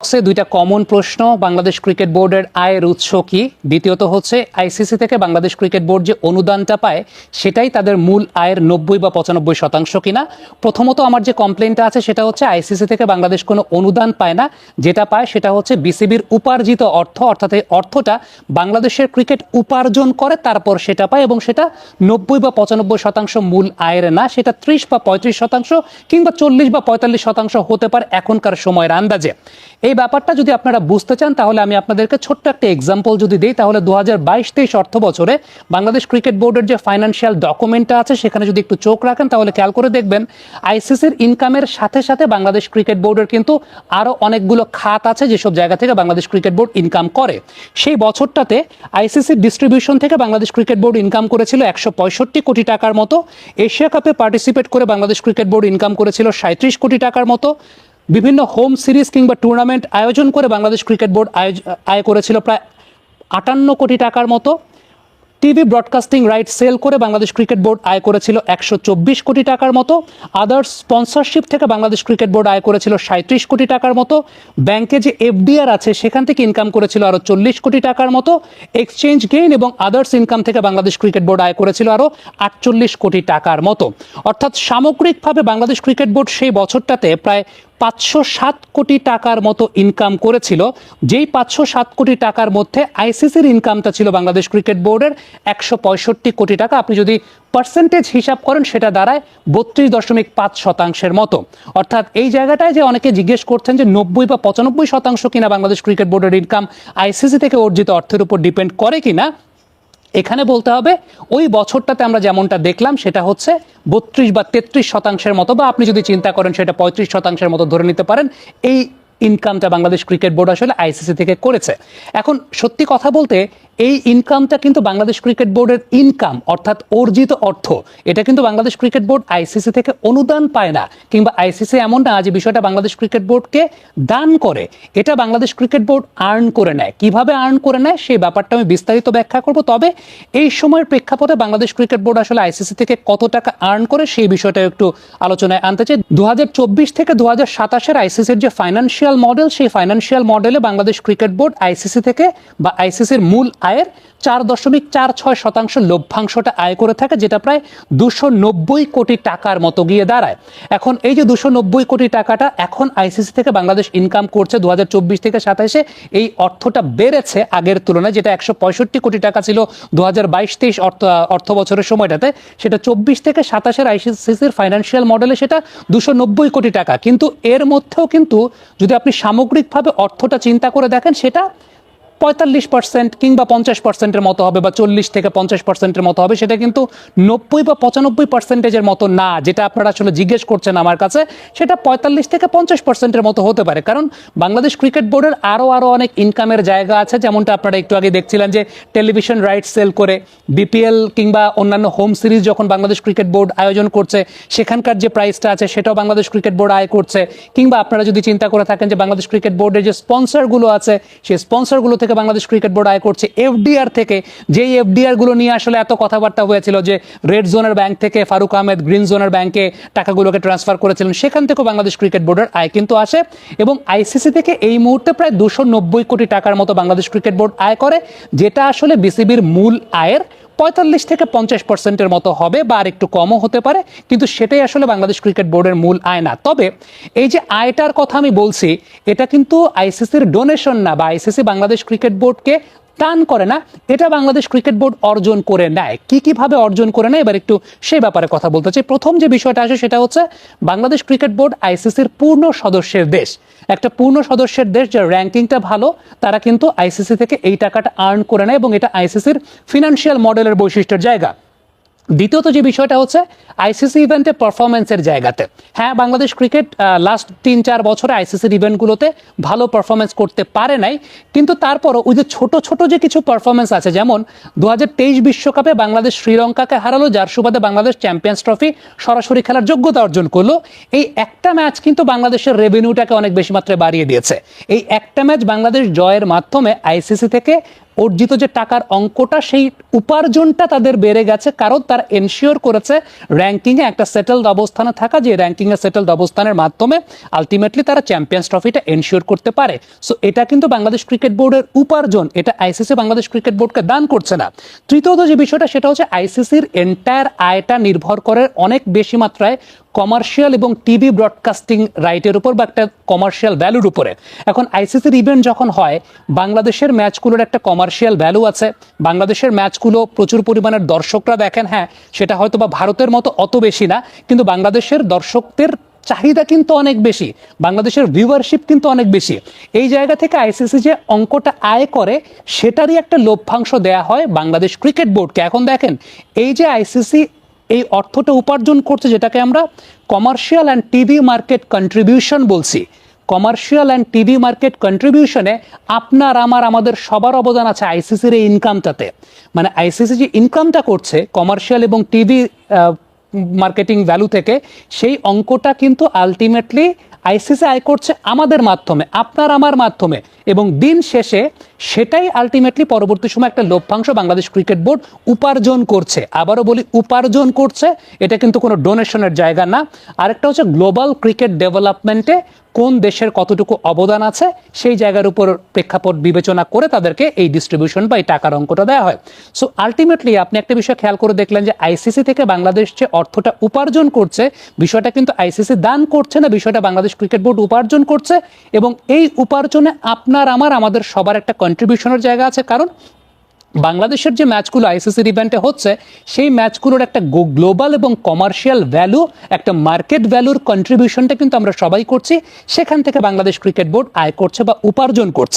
বক্সে দুইটা কমন প্রশ্ন, বাংলাদেশ ক্রিকেট বোর্ডের আয়ের উৎস কি, দ্বিতীয়ত হচ্ছে আইসিসি থেকে বাংলাদেশ ক্রিকেট বোর্ড যে অনুদানটা পায় সেটাই তাদের মূল আয়ের 90 বা 95% কিনা। প্রথমত আমার যে কমপ্লেনটা আছে সেটা হচ্ছে আইসিসি থেকে বাংলাদেশ কোনো অনুদান পায় না, যেটা পায় সেটা হচ্ছে বিসিবির উপার্জিত অর্থ, অর্থাৎ এই অর্থটা বাংলাদেশের ক্রিকেট উপার্জন করে তারপর সেটা পায়, এবং সেটা 90 বা 95% মূল আয়ের না, সেটা 30 বা 35% কিংবা 40 বা 45% হতে পারে এখনকার সময়ের আন্দাজে। এই ব্যাপারটা যদি আপনারা বুঝতে চান তাহলে আমি আপনাদেরকে ছোট্ট একটা এক্সাম্পল যদি দিই, তাহলে 2022-23 অর্থ বছরে বাংলাদেশ ক্রিকেট বোর্ডের যে ফাইন্যান্সিয়াল ডকুমেন্টটা আছে সেখানে যদি একটু চোখ রাখেন তাহলে খেয়াল করে দেখবেন আইসিসির ইনকামের সাথে সাথে বাংলাদেশ ক্রিকেট বোর্ডের কিন্তু আরো অনেকগুলো খাত আছে যেসব জায়গা থেকে বাংলাদেশ ক্রিকেট বোর্ড ইনকাম করে। সেই বছরটাতে আইসিসির ডিস্ট্রিবিউশন থেকে বাংলাদেশ ক্রিকেট বোর্ড ইনকাম করেছিল 165 কোটি টাকার মতো, এশিয়া কাপে পার্টিসিপেট করে বাংলাদেশ ক্রিকেট বোর্ড ইনকাম করেছিল 37 কোটি টাকার মতো, বিভিন্ন হোম সিরিজ কিংবা টুর্নামেন্ট আয়োজন করে বাংলাদেশ ক্রিকেট বোর্ড আয় করেছিল প্রায় 58 কোটি টাকার মতো, টিভি ব্রডকাস্টিং রাইট সেল করে বাংলাদেশ ক্রিকেট বোর্ড আয় করেছিল 124 কোটি টাকার মতো, আদার্স স্পন্সরশিপ থেকে বাংলাদেশ ক্রিকেট বোর্ড আয় করেছিল 37 কোটি টাকার মতো, ব্যাংকে যে এফডিআর আছে সেখান থেকে ইনকাম করেছিল আরো 40 কোটি টাকার মতো, এক্সচেঞ্জ গেইন এবং আদার্স ইনকাম থেকে বাংলাদেশ ক্রিকেট বোর্ড আয় করেছিল আরো 48 কোটি টাকার মতো। অর্থাৎ সামগ্রিকভাবে বাংলাদেশ ক্রিকেট বোর্ড সেই বছরটাতে প্রায় 507 কোটি টাকার মতো ইনকাম করেছিল, যেই 507 কোটি টাকার মধ্যে আইসিসির ইনকামটা ছিল বাংলাদেশ ক্রিকেট বোর্ডের 165 কোটি টাকা। আপনি যদি পার্সেন্টেজ হিসাব করেন সেটা দাঁড়ায় 32.5% মতো। অর্থাৎ এই জায়গাটায় যে অনেকে জিজ্ঞেস করছেন যে 90 বা 95% কিনা বাংলাদেশ ক্রিকেট বোর্ডের ইনকাম আইসিসি থেকে অর্জিত অর্থের উপর ডিপেন্ড করে কিনা, এখানে বলতে হবে ওই বছরটাতে আমরা যেমনটা দেখলাম সেটা হচ্ছে 32 বা 33% মতো, বা আপনি যদি চিন্তা করেন সেটা 35% মতো ধরে নিতে পারেন এই ইনকামটা বাংলাদেশ ক্রিকেট বোর্ড আসলে আইসিসি থেকে করেছে। এখন সত্যি কথা বলতে এই ইনকামটা কিন্তু বাংলাদেশ ক্রিকেট বোর্ডের ইনকাম, অর্থাৎ অর্জিত অর্থ। এটা কিন্তু বাংলাদেশ ক্রিকেট বোর্ড আইসিসি থেকে অনুদান পায় না, কিংবা আইসিসি এমন না যে বিষয়টা বাংলাদেশ ক্রিকেট বোর্ডকে দান করে, এটা বাংলাদেশ ক্রিকেট বোর্ড আর্ন করে নেয়। কিভাবে আর্ন করে নেয় সেই ব্যাপারটা আমি বিস্তারিত ব্যাখ্যা করব, তবে এই সময়ের প্রেক্ষাপটে বাংলাদেশ ক্রিকেট বোর্ড আসলে আইসিসি থেকে কত টাকা আর্ন করে সেই বিষয়টা একটু আলোচনায় আনতে চাই। 2024 থেকে 2027 আইসিসির যে ফাইন্যান্সিয়াল মডেল, সেই ফাইন্যান্সিয়াল মডেলে বাংলাদেশ ক্রিকেট বোর্ড আইসিসি থেকে বা আইসিসির মূল আয়ের 4.46% লভ্যাংশটা আয় করে থাকে, যেটা প্রায় 290 কোটি টাকার মতো গিয়ে দাঁড়ায়। এখন এই যে 290 কোটি টাকাটা এখন আইসিসি থেকে বাংলাদেশ ইনকাম করছে 2024 থেকে 27-এ, এই অর্থটা বেড়েছে আগের তুলনায়, যেটা 165 কোটি টাকা ছিল 2022-23 অর্থ বছরের সময়টাতে, সেটা 24 থেকে 27-এর আইসিসির ফাইন্যান্সিয়াল মডেলে সেটা 290 কোটি টাকা। কিন্তু এর মধ্যেও কিন্তু যদি আপনি সামগ্রিকভাবে অর্থটা চিন্তা করে দেখেন সেটা 45% কিংবা 50%-এর মতো হবে, বা 40 থেকে 50%-এর মতো হবে, সেটা কিন্তু 90 বা 95%-এর মতো না, যেটা আপনারা আসলে জিজ্ঞেস করছেন আমার কাছে। সেটা 45 থেকে 50%-এর মতো হতে পারে, কারণ বাংলাদেশ ক্রিকেট বোর্ডের আরো অনেক ইনকামের জায়গা আছে, যেমনটা আপনারা একটু আগে দেখছিলেন যে টেলিভিশন রাইটস সেল করে বিপিএল কিংবা অন্যান্য হোম সিরিজ যখন বাংলাদেশ ক্রিকেট বোর্ড আয়োজন করছে সেখানকার যে প্রাইসটা আছে সেটাও বাংলাদেশ ক্রিকেট বোর্ড আয় করছে, কিংবা আপনারা যদি চিন্তা করে থাকেন যে বাংলাদেশ ক্রিকেট বোর্ডের যে স্পন্সরগুলো আছে সেই স্পন্সরগুলো থেকে বাংলাদেশ ক্রিকেট বোর্ড আয় করছে, এফডিআর থেকে, যেই এফডিআর গুলো নিয়ে আসলে এত কথাবার্তা হয়েছিল যে রেড জোনের ব্যাংক থেকে ফারুক আহমেদ গ্রিন জোনের ব্যাংকে টাকাগুলোকে ট্রান্সফার করেছিলেন, সেখান থেকেও বাংলাদেশ ক্রিকেট বোর্ডের আয় কিন্তু আসে। এবং আইসিসি থেকে এই মুহূর্তে প্রায় 290 কোটি টাকার মতো বাংলাদেশ ক্রিকেট বোর্ড আয় করে, যেটা আসলে বিসিবির মূল আয়ের 45 থেকে 50%-এর মতো হবে, বা আর একটু কমও হতে পারে, কিন্তু সেটাই আসলে বাংলাদেশ ক্রিকেট বোর্ডের মূল আয় না। তবে এই যে আয়টার কথা আমি বলছি, এটা কিন্তু আইসিসির ডোনেশন না, বা আইসিসি বাংলাদেশ ক্রিকেট বোর্ডকে দান করে না, এটা বাংলাদেশ ক্রিকেট বোর্ড অর্জন করে নেয়। কিভাবে অর্জন করে নেয় এবার একটু সেই ব্যাপারে কথা বলতে চাই। প্রথম যে বিষয়টা আসে সেটা হচ্ছে বাংলাদেশ ক্রিকেট বোর্ড আইসিসির পূর্ণ সদস্যের দেশ। একটা পূর্ণ সদস্যের দেশ যার র্যাঙ্কিংটা ভালো, তারা কিন্তু আইসিসি থেকে এই টাকাটা আর্ন করে নেয়, এবং এটা আইসিসির ফিনান্সিয়াল মডেলের বৈশিষ্ট্যের জায়গা। দ্বিতীয়ত যে বিষয়টা হচ্ছে আইসিসি ইভেন্টে পারফরমেন্সের জায়গাতে, হ্যাঁ বাংলাদেশ ক্রিকেট লাস্ট 3-4 বছরে আইসিসির ইভেন্টগুলোতে ভালো পারফরমেন্স করতে পারে নাই, কিন্তু তারপরও ওই যে ছোট ছোট যে কিছু পারফরমেন্স আছে, যেমন 2023 বিশ্বকাপে বাংলাদেশ শ্রীলঙ্কাকে হারালো, যার সুবাদে বাংলাদেশ চ্যাম্পিয়ন্স ট্রফি সরাসরি খেলার যোগ্যতা অর্জন করলো। এই একটা ম্যাচ কিন্তু বাংলাদেশের রেভিনিউটাকে অনেক বেশি মাত্রায় বাড়িয়ে দিয়েছে। এই একটা ম্যাচ বাংলাদেশ জয়ের মাধ্যমে আইসিসি থেকে অর্জিত যে টাকার অঙ্কটা, সেই উপার্জনটা তাদের বেড়ে গেছে, কারণ তারা এনশিওর করেছে র্যাঙ্কিংয়ে একটা সেটেলড অবস্থানে থাকা, যে র্যাঙ্কিংয়ে সেটেলড অবস্থানের মাধ্যমে আলটিমেটলি তারা চ্যাম্পিয়ন্স ট্রফিটা এনশিওর করতে পারে। সো এটা কিন্তু বাংলাদেশ ক্রিকেট বোর্ডের উপার্জন, এটা আইসিসি বাংলাদেশ ক্রিকেট বোর্ডকে দান করছে না। তৃতীয়ত যে বিষয়টা, সেটা হচ্ছে আইসিসির এন্টায়ার আয়টা নির্ভর করে অনেক বেশি মাত্রায় কমার্শিয়াল এবং টিভি ব্রডকাস্টিং রাইটের উপর বা একটা কমার্শিয়াল ভ্যালুর উপরে। এখন আইসিসির ইভেন্ট যখন হয়, বাংলাদেশের ম্যাচগুলোর একটা কমার্শিয়াল ভ্যালু আছে, বাংলাদেশের ম্যাচগুলো প্রচুর পরিমাণের দর্শকরা দেখেন, হ্যাঁ সেটা হয়তো বা ভারতের মতো অত বেশি না, কিন্তু বাংলাদেশের দর্শকদের চাহিদা কিন্তু অনেক বেশি, বাংলাদেশের ভিউয়ারশিপ কিন্তু অনেক বেশি। এই জায়গা থেকে আইসিসি যে অঙ্কটা আয় করে, সেটারই একটা লভ্যাংশ দেয়া হয় বাংলাদেশ ক্রিকেট বোর্ডকে। এখন দেখেন, এই যে আইসিসি এই অর্থটা উপার্জন করছে, যেটাকে আমরা commercial and TV market contribution বলছি, কমার্শিয়াল অ্যান্ড টিভি মার্কেট কন্ট্রিবিউশনে আপনার আমাদের সবার অবদান আছে আইসিসির এই ইনকামটাতে। মানে আইসিসি যে ইনকামটা করছে কমার্শিয়াল এবং টিভি মার্কেটিং ভ্যালু থেকে, সেই অঙ্কটা কিন্তু আলটিমেটলি আইসিসি আয় করছে আমাদের মাধ্যমে, আপনার আমার মাধ্যমে, এবং দিন শেষে সেটাই আলটিমেটলি পরবর্তী সময় একটা লভ্যাংশ বাংলাদেশ ক্রিকেট বোর্ড উপার্জন করছে। আবারও বলি, উপার্জন করছে, এটা কিন্তু কোনো ডোনেশনের জায়গা না। আরেকটা হচ্ছে গ্লোবাল ক্রিকেট ডেভেলপমেন্টে কোন দেশের কতটুকু অবদান আছে, সেই জায়গার উপর প্রেক্ষাপট বিবেচনা করে তাদেরকে এই ডিস্ট্রিবিউশন বা এই টাকার অঙ্কটা দেওয়া হয়। সো আলটিমেটলি আপনি একটা বিষয় খেয়াল করে দেখলেন যে আইসিসি থেকে বাংলাদেশ যে অর্থটা উপার্জন করছে, বিষয়টা কিন্তু আইসিসি দান করছে না, বিষয়টা বাংলাদেশ ক্রিকেট বোর্ড উপার্জন করছে। এবং এই উপার্জনে আপনার আমাদের সবার একটা কন্ট্রিবিউশনের জায়গা আছে, কারণ বাংলাদেশের যে ম্যাচগুলো আইসিসির ইভেন্টে হচ্ছে, সেই ম্যাচগুলোর একটা গ্লোবাল এবং কমার্শিয়াল ভ্যালু, একটা মার্কেট ভ্যালুর কন্ট্রিবিউশনটা কিন্তু আমরা সবাই করছি, সেখান থেকে বাংলাদেশ ক্রিকেট বোর্ড আয় করছে বা উপার্জন করছে।